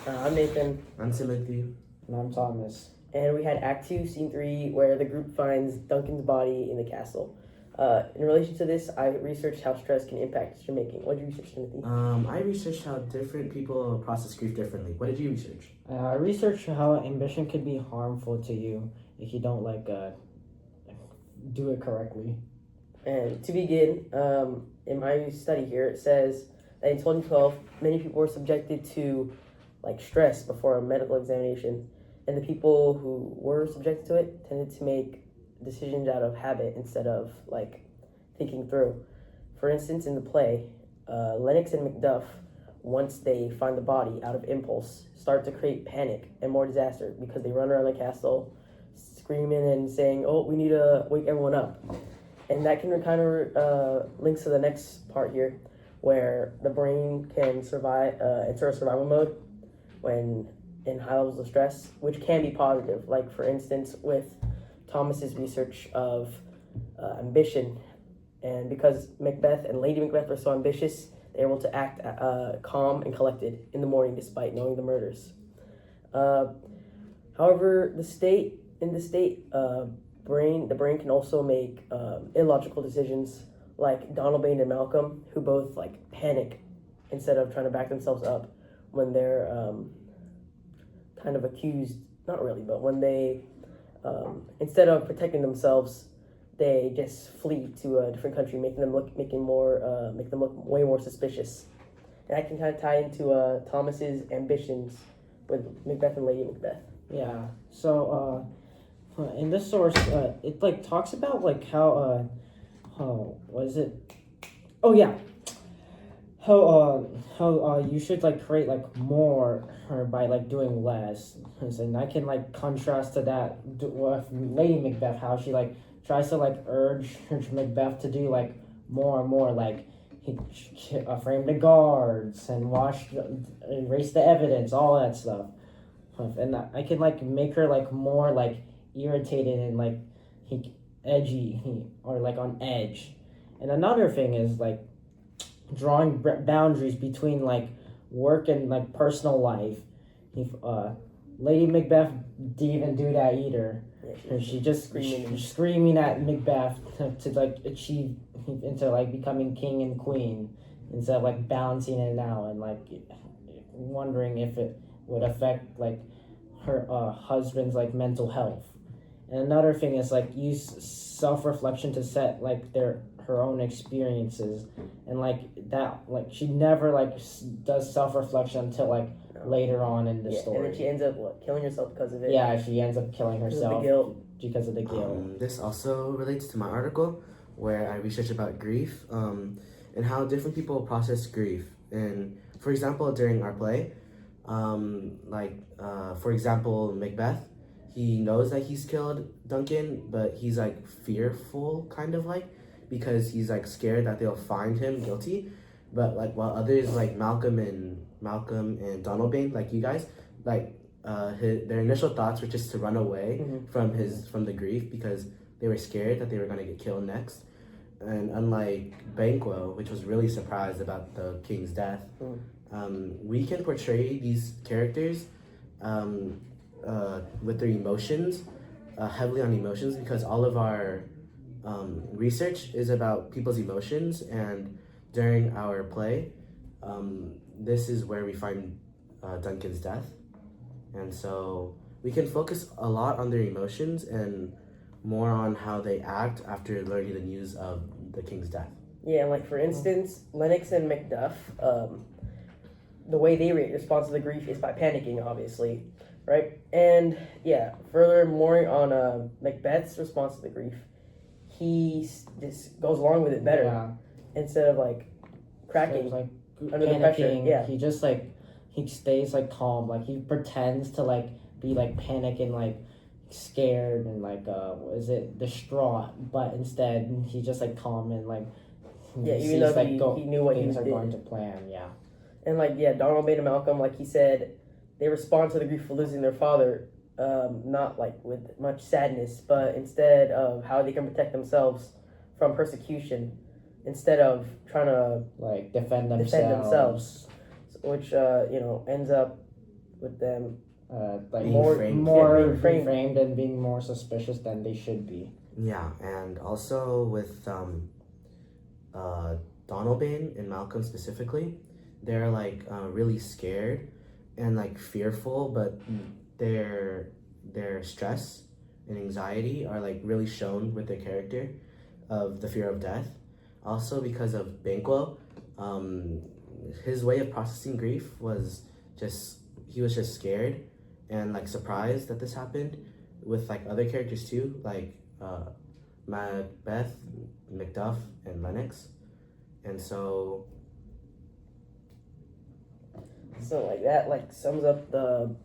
I'm Nathan. I'm Timothy. And I'm Thomas. And we had Act 2, Scene 3, where the group finds Duncan's body in the castle. In relation to this, I researched how stress can impact decision making. What did you research, Timothy? I researched how different people process grief differently. What did you research? I researched how ambition could be harmful to you if you don't do it correctly. And to begin, in my study here, it says that in 2012, many people were subjected to stress before a medical examination, and the people who were subjected to it tended to make decisions out of habit instead of thinking through. For instance, in the play, Lennox and Macduff, once they find the body out of impulse, start to create panic and more disaster because they run around the castle screaming and saying, "Oh, we need to wake everyone up." And that can kind of links to the next part here, where the brain can enter a survival mode when in high levels of stress, which can be positive. Like, for instance, with Thomas's research of ambition, and because Macbeth and Lady Macbeth were so ambitious, they were able to act calm and collected in the morning despite knowing the murders. However, the brain can also make illogical decisions, like Donalbain and Malcolm, who both panic instead of trying to back themselves up when they're kind of accused. Not really, but when they instead of protecting themselves, they just flee to a different country, make them look way more suspicious. And that can kind of tie into Thomas's ambitions with Macbeth and Lady Macbeth. Yeah. So in this source, it talks about how what is it? Oh yeah. How you should create more or by doing less, and I can contrast to that with Lady Macbeth, how she tries to urge Macbeth to do more and more, he frame the guards and erase the evidence, all that stuff, and I can make her more irritated and edgy or on edge. And another thing is drawing boundaries between work and personal life. If Lady Macbeth didn't even do that either. Yeah, she just screaming at Macbeth to achieve into becoming king and queen instead of balancing it out and wondering if it would affect her husband's mental health. And another thing is use self-reflection to set her own experiences, and she never does self-reflection until later on in the story. And then she ends up killing herself because of it. Yeah, she ends up killing herself because of the guilt. This also relates to my article where I researched about grief and how different people process grief. And for example, during our play, for example, Macbeth, he knows that he's killed Duncan, but he's fearful, kind of because he's scared that they'll find him guilty. But while others Malcolm and Donalbain, you guys, their initial thoughts were just to run away from the grief because they were scared that they were gonna get killed next. And unlike Banquo, which was really surprised about the king's death, we can portray these characters with their emotions, heavily on emotions, because all of our research is about people's emotions. And during our play, this is where we find Duncan's death. And so we can focus a lot on their emotions and more on how they act after learning the news of the king's death. Yeah, and for instance, Lennox and Macduff, the way they respond to the grief is by panicking, obviously, right? And yeah, furthermore on Macbeth's response to the grief, he just goes along with it better instead of cracking under the pressure. Yeah, he just he stays calm, he pretends to be panic and scared and distraught, but instead he just calm and even though he knew what things he are did. going to plan. Yeah. And Donalbain and Malcolm, he said, they respond to the grief of losing their father, not with much sadness, but instead of how they can protect themselves from persecution, instead of trying to defend themselves, which ends up with them. Like Being more framed. more Being framed and being more suspicious than they should be. Yeah, and also with Donalbain and Malcolm specifically, they're like really scared and like fearful, but their stress and anxiety are like really shown with their character of the fear of death. Also because of Banquo, his way of processing grief was just he was just scared and like surprised that this happened. With like other characters too, like Macbeth, Macduff, and Lennox, and so like that like sums up the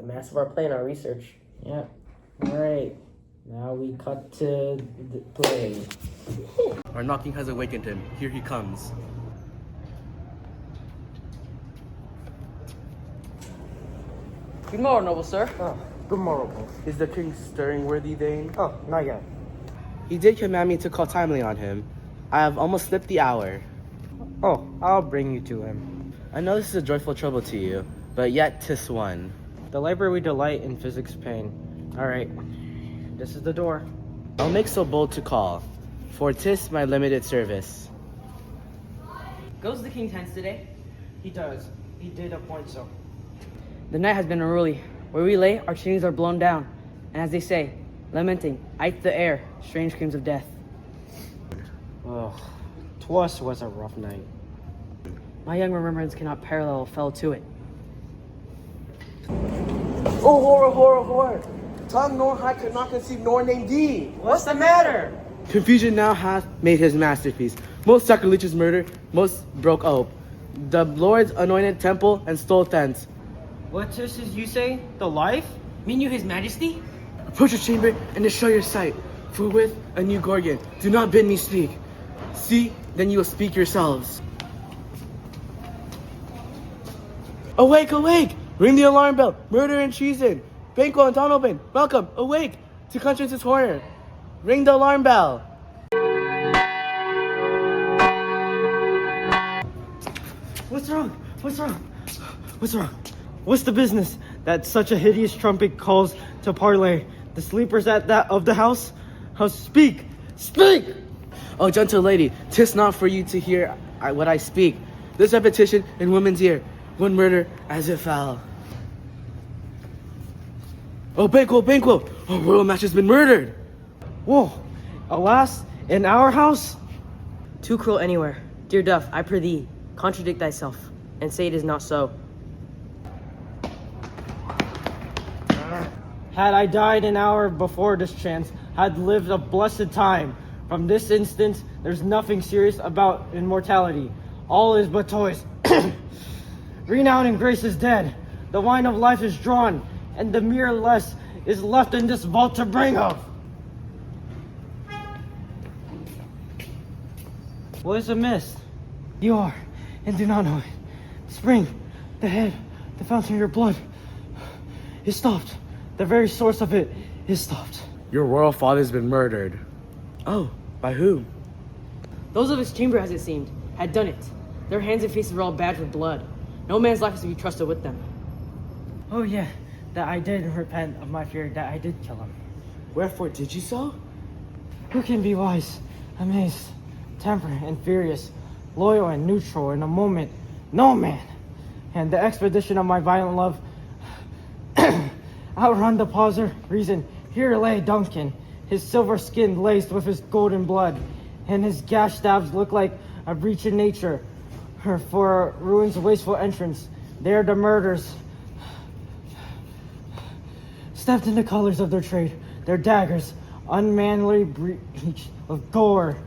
mass of our play and our research. Yeah. Alright. Now we cut to the play. our knocking has awakened him. Here he comes. Good morning, noble sir. Oh, good morrow. Is the king stirring, worthy Thane? Oh, not yet. He did command me to call timely on him. I have almost slipped the hour. Oh, I'll bring you to him. I know this is a joyful trouble to you, but yet 'tis one. The library delight in physics pain. Alright. This is the door. I'll make so bold to call, for 'tis my limited service. Goes the king hence today? He does. He did appoint so. The night has been unruly. Where we lay, our chimneys are blown down, and as they say, lamenting, ith the air, strange screams of death. Oh, twas was a rough night. My young remembrance cannot parallel fell to it. Oh, horror, horror, horror. Tongue nor height could not conceive nor name thee. What's the matter? Confusion now hath made his masterpiece. Most sacrilegious murder, most broke ope. The Lord's anointed temple and stole thence. What is you say? The life? Mean you his majesty? Approach your chamber and to show your sight. For with a new Gorgon, do not bid me speak. See, then you will speak yourselves. Awake, awake! Ring the alarm bell. Murder and treason. Banquo and Donalbain, welcome, awake to conscience's horror. Ring the alarm bell. What's wrong? What's wrong? What's wrong? What's the business that such a hideous trumpet calls to parley? The sleepers at that of the house? Speak! Speak! Oh, gentle lady, 'tis not for you to hear what I speak. This repetition in woman's ear, one murder as it fell. Oh, Banquo, Banquo, our royal match has been murdered. Whoa! Alas, in our house? Too cruel anywhere. Dear Duff, I prithee, contradict thyself, and say it is not so. Had I died an hour before this chance, had lived a blessed time. From this instance, there's nothing serious about immortality. All is but toys. Renown and grace is dead. The wine of life is drawn, and the mere less is left in this vault to bring of. What is amiss? You are, and do not know it. Spring, the head, the fountain of your blood is stopped. The very source of it is stopped. Your royal father's been murdered. Oh, by whom? Those of his chamber, as it seemed, had done it. Their hands and faces were all badged with blood. No man's life is to be trusted with them. Oh yeah, that I did repent of my fear that I did kill him. Wherefore did you so? Who can be wise, amazed, temperate and furious, loyal and neutral in a moment? No man. And the expedition of my violent love outrun the pauser reason. Here lay Duncan, his silver skin laced with his golden blood, and his gash stabs look like a breach in nature. For a ruin's wasteful entrance, there the murders stepped in the colors of their trade, their daggers, unmanly breach of gore.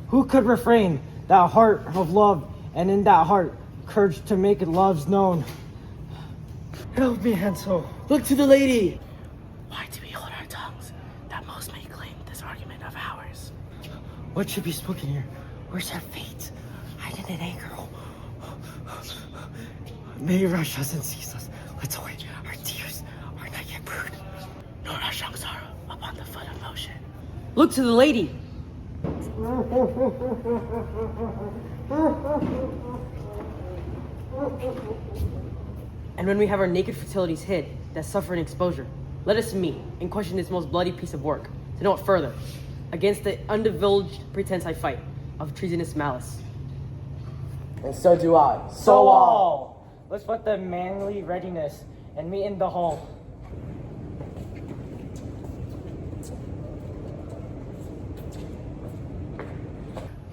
Who could refrain that heart of love, and in that heart, courage to make love's known? Help me, Hansel. Look to the lady. Why do we hold our tongues? That most may claim this argument of ours. What should be spoken here? Where's her fate? Hiding in anger. May rush us and seize us. Let's wait. Our tears are not yet brewed. Nor our strong sorrow upon the foot of motion. Look to the lady! And when we have our naked fertilities hid that suffer an exposure, let us meet and question this most bloody piece of work to know it further against the undivulged pretense I fight of treasonous malice. And so do I. So all, let's put the manly readiness and meet in the hall.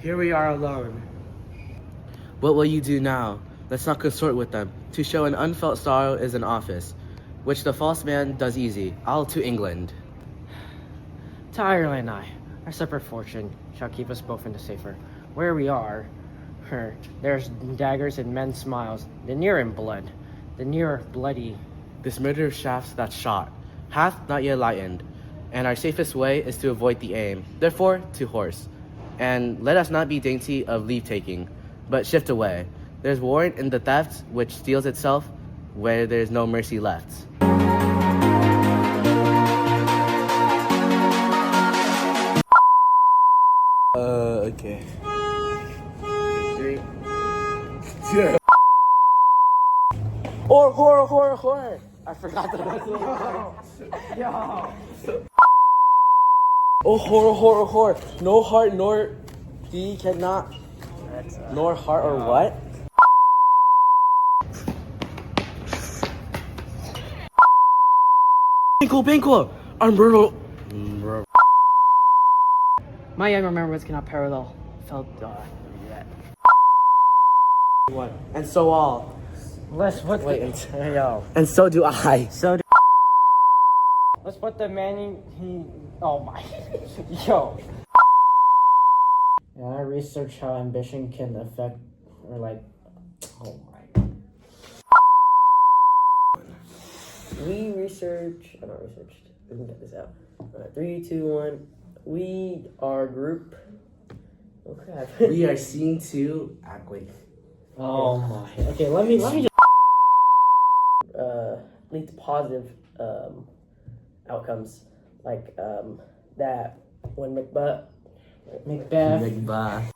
Here we are alone. What will you do now? Let's not consort with them. To show an unfelt sorrow is an office, which the false man does easy. I'll to England. To Ireland, our separate fortune shall keep us both in the safer. Where we are, there's daggers and men's smiles, the near in blood, the near bloody. This murder of shafts that shot hath not yet lightened, and our safest way is to avoid the aim. Therefore, to horse. And let us not be dainty of leave-taking, but shift away. There's warrant in the theft which steals itself where there's no mercy left. Okay. Or horror. I forgot the rest of the Oh, horror. No heart nor he cannot. Nor heart or what? Banquo! Umbrella! My young remembrance cannot parallel felt yet. And so all. Let's put And so do I. let's put the manly. Oh my, yo. Yeah, I researched how ambition can affect, or like, oh my. We researched. I not researched. We can get this out. 3, 2, 1. We are group. Oh crap. We are seen to wait. Oh my. Okay, let me just. Lead to positive outcomes, like that when Macbeth Macbeth. Macbeth.